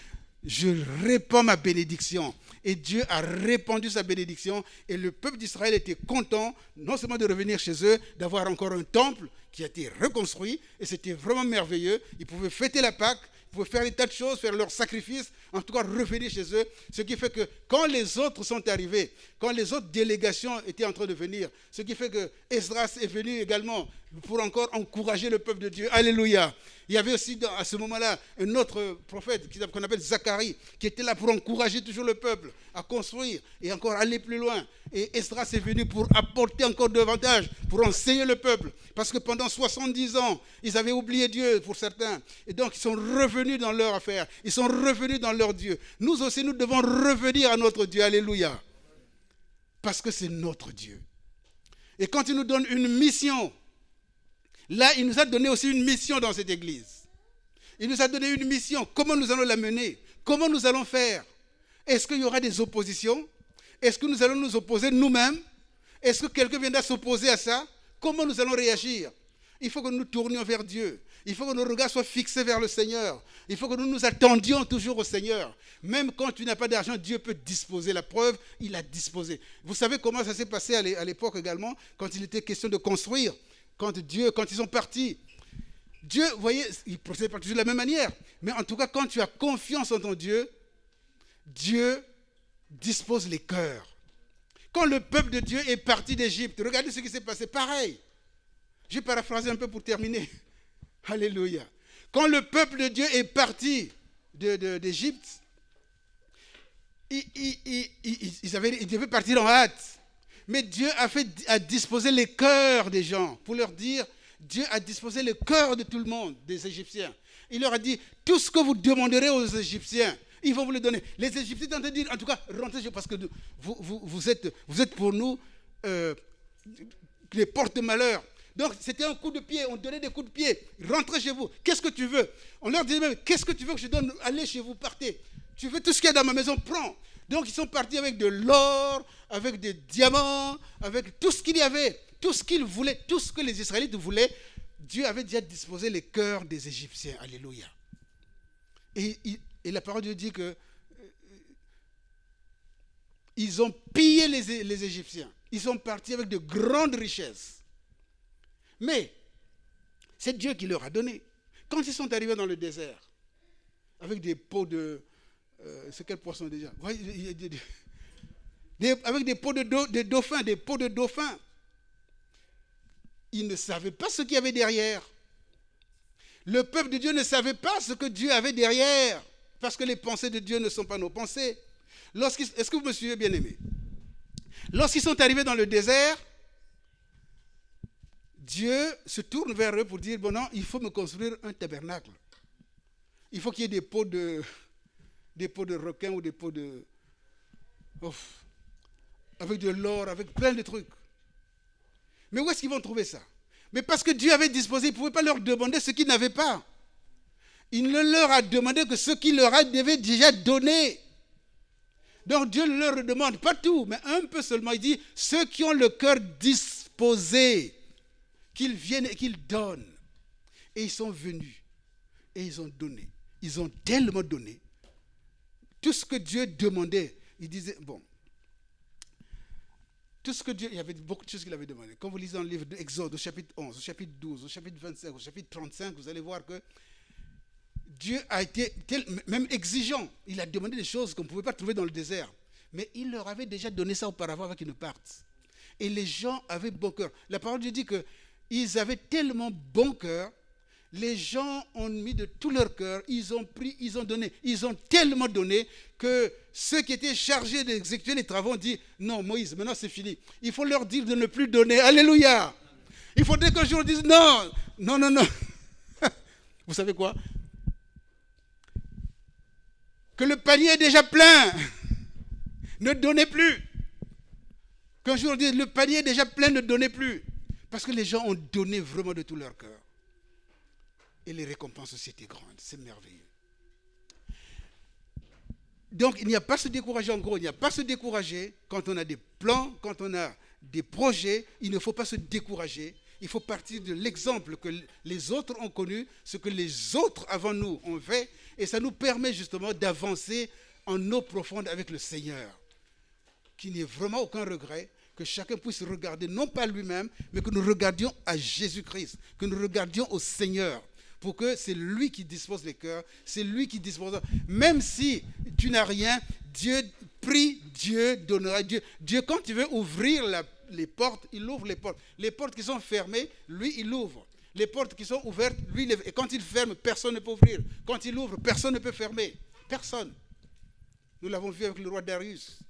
je répands ma bénédiction. Et Dieu a répandu sa bénédiction. Et le peuple d'Israël était content, non seulement de revenir chez eux, d'avoir encore un temple qui a été reconstruit. Et c'était vraiment merveilleux. Ils pouvaient fêter la Pâque, ils pouvaient faire des tas de choses, faire leurs sacrifices, en tout cas revenir chez eux. Ce qui fait que quand les autres sont arrivés, quand les autres délégations étaient en train de venir, ce qui fait que Esdras est venu également pour encore encourager le peuple de Dieu. Alléluia. Il y avait aussi à ce moment-là un autre prophète qu'on appelle Zacharie, qui était là pour encourager toujours le peuple à construire et encore aller plus loin. Et Esdras est venu pour apporter encore davantage, pour enseigner le peuple. Parce que pendant 70 ans, ils avaient oublié Dieu pour certains. Et donc, ils sont revenus dans leur affaire. Ils sont revenus dans leur Dieu. Nous aussi, nous devons revenir à notre Dieu. Alléluia. Parce que c'est notre Dieu. Et quand il nous donne une mission, là, il nous a donné aussi une mission dans cette église. Il nous a donné une mission. Comment nous allons la mener? Comment nous allons faire? Est-ce qu'il y aura des oppositions? Est-ce que nous allons nous opposer nous-mêmes? Est-ce que quelqu'un viendra s'opposer à ça? Comment nous allons réagir? Il faut que nous nous tournions vers Dieu. Il faut que nos regards soient fixés vers le Seigneur. Il faut que nous nous attendions toujours au Seigneur. Même quand tu n'as pas d'argent, Dieu peut disposer. La preuve, il a disposé. Vous savez comment ça s'est passé à l'époque également, quand il était question de construire? Quand ils sont partis, Dieu, vous voyez, il ne procède pas toujours de la même manière. Mais en tout cas, quand tu as confiance en ton Dieu, Dieu dispose les cœurs. Quand le peuple de Dieu est parti d'Égypte, regardez ce qui s'est passé. Pareil. Je vais paraphraser un peu pour terminer. Alléluia. Quand le peuple de Dieu est parti d'Égypte, Ils devaient partir en hâte. Mais Dieu a disposé les cœurs des gens pour leur dire, Dieu a disposé le cœur de tout le monde, des Égyptiens. Il leur a dit, tout ce que vous demanderez aux Égyptiens, ils vont vous le donner. Les Égyptiens ont dit, en tout cas, rentrez chez vous parce que vous êtes pour nous les portes de malheur. Donc, c'était un coup de pied. On donnait des coups de pied. Rentrez chez vous. Qu'est-ce que tu veux? On leur disait même, qu'est-ce que tu veux que je donne? Allez chez vous, partez. Tu veux tout ce qu'il y a dans ma maison? Prends. Donc, ils sont partis avec de l'or, avec des diamants, avec tout ce qu'il y avait. Tout ce qu'ils voulaient, tout ce que les Israélites voulaient. Dieu avait déjà disposé les cœurs des Égyptiens. Alléluia. Et la parole de Dieu dit que ils ont pillé les Égyptiens. Ils sont partis avec de grandes richesses. Mais c'est Dieu qui leur a donné. Quand ils sont arrivés dans le désert, avec des pots de... c'est quel poisson déjà? Avec des pots de dauphins, des pots de dauphins. Ils ne savaient pas ce qu'il y avait derrière. Le peuple de Dieu ne savait pas ce que Dieu avait derrière. Parce que les pensées de Dieu ne sont pas nos pensées. Est-ce que vous me suivez, bien-aimés? Lorsqu'ils sont arrivés dans le désert, Dieu se tourne vers eux pour dire, bon non, il faut me construire un tabernacle. Il faut qu'il y ait des pots de requin ou des pots de... avec de l'or, avec plein de trucs. Mais où est-ce qu'ils vont trouver ça? Mais parce que Dieu avait disposé, il ne pouvait pas leur demander ce qu'ils n'avaient pas. Il ne leur a demandé que ce qu'il leur avait déjà donné. Donc Dieu ne leur demande pas tout, mais un peu seulement. Il dit, ceux qui ont le cœur disposé, qu'ils viennent et qu'ils donnent. Et ils sont venus. Et ils ont donné. Ils ont tellement donné. Tout ce que Dieu demandait, il disait, bon, tout ce que Dieu, il y avait beaucoup de choses qu'il avait demandé. Quand vous lisez dans le livre d'Exode, au chapitre 11, au chapitre 12, au chapitre 25, au chapitre 35, vous allez voir que Dieu a été même exigeant. Il a demandé des choses qu'on ne pouvait pas trouver dans le désert. Mais il leur avait déjà donné ça auparavant avant qu'ils ne partent. Et les gens avaient bon cœur. La parole de Dieu dit qu'ils avaient tellement bon cœur, les gens ont mis de tout leur cœur, ils ont pris, ils ont donné, ils ont tellement donné que ceux qui étaient chargés d'exécuter les travaux ont dit, non Moïse, maintenant c'est fini. Il faut leur dire de ne plus donner. Alléluia. Il faudrait qu'un jour on dise, non. Vous savez quoi? Que le panier est déjà plein. Ne donnez plus. Qu'un jour on dise, le panier est déjà plein, ne donnez plus. Parce que les gens ont donné vraiment de tout leur cœur. Et les récompenses aussi étaient grandes. C'est merveilleux. Donc, il n'y a pas à se décourager. En gros, il n'y a pas à se décourager quand on a des plans, quand on a des projets. Il ne faut pas se décourager. Il faut partir de l'exemple que les autres ont connu, ce que les autres avant nous ont fait. Et ça nous permet justement d'avancer en eau profonde avec le Seigneur. Qu'il n'y ait vraiment aucun regret. Que chacun puisse regarder, non pas lui-même, mais que nous regardions à Jésus-Christ. Que nous regardions au Seigneur. Pour que c'est lui qui dispose les cœurs, c'est lui qui dispose. Même si tu n'as rien, Dieu prie, Dieu donnera. Dieu, quand tu veux ouvrir les portes, il ouvre les portes. Les portes qui sont fermées, lui, il ouvre. Les portes qui sont ouvertes, lui, et quand il ferme, personne ne peut ouvrir. Quand il ouvre, personne ne peut fermer. Personne. Nous l'avons vu avec le roi Darius.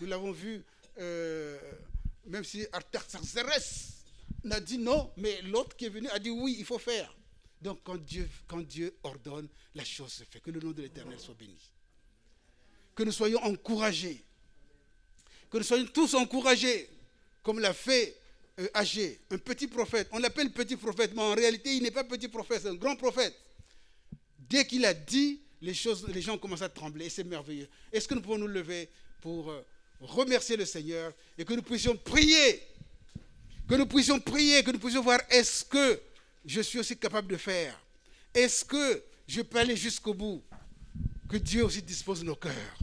Nous l'avons vu, même si Artaxerxès n'a dit non, mais l'autre qui est venu a dit oui, il faut faire. Donc, quand Dieu ordonne, la chose se fait. Que le nom de l'Éternel soit béni. Que nous soyons encouragés. Que nous soyons tous encouragés, comme l'a fait Agé, un petit prophète. On l'appelle petit prophète, mais en réalité, il n'est pas petit prophète, c'est un grand prophète. Dès qu'il a dit, les gens commencent à trembler, et c'est merveilleux. Est-ce que nous pouvons nous lever pour remercier le Seigneur et que nous puissions prier? Que nous puissions prier, que nous puissions voir, est-ce que je suis aussi capable de faire? Est-ce que je peux aller jusqu'au bout? Que Dieu aussi dispose nos cœurs,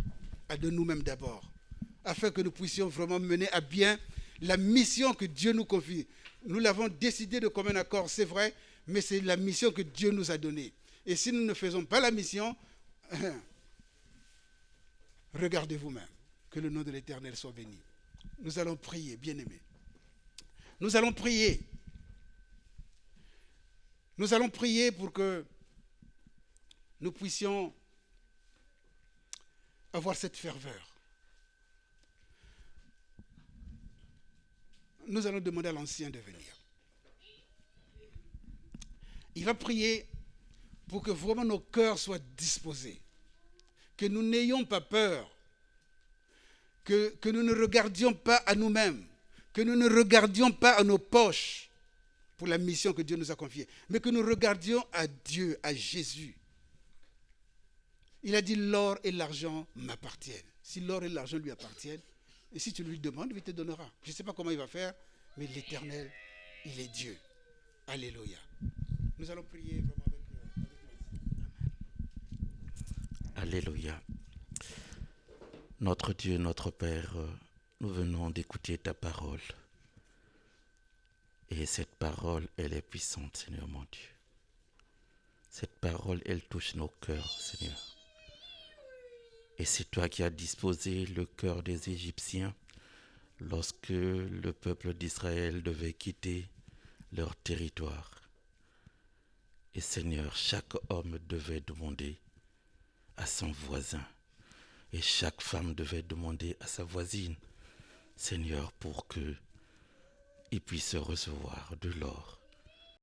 de nous-mêmes d'abord, afin que nous puissions vraiment mener à bien la mission que Dieu nous confie. Nous l'avons décidé de commun accord, c'est vrai, mais c'est la mission que Dieu nous a donnée. Et si nous ne faisons pas la mission, regardez vous-même, que le nom de l'Éternel soit béni. Nous allons prier, bien-aimés. Nous allons prier. Nous allons prier pour que nous puissions avoir cette ferveur. nous allons demander à l'ancien de venir. Il va prier pour que vraiment nos cœurs soient disposés, que nous n'ayons pas peur, que nous ne regardions pas à nous-mêmes, que nous ne regardions pas à nos poches pour la mission que Dieu nous a confiée, mais que nous regardions à Dieu, à Jésus. Il a dit l'or et l'argent m'appartiennent. Si l'or et l'argent lui appartiennent, et si tu lui demandes, il te donnera. Je ne sais pas comment il va faire, mais l'Éternel, il est Dieu. Alléluia. Nous allons prier vraiment avec
Alléluia. Notre Dieu, notre Père, nous venons d'écouter ta parole. Et cette parole, elle est puissante, Seigneur mon Dieu. Cette parole, elle touche nos cœurs, Seigneur. Et c'est toi qui as disposé le cœur des Égyptiens lorsque le peuple d'Israël devait quitter leur territoire. Et Seigneur, chaque homme devait demander à son voisin. Et chaque femme devait demander à sa voisine, Seigneur, pour qu'ils puissent recevoir de l'or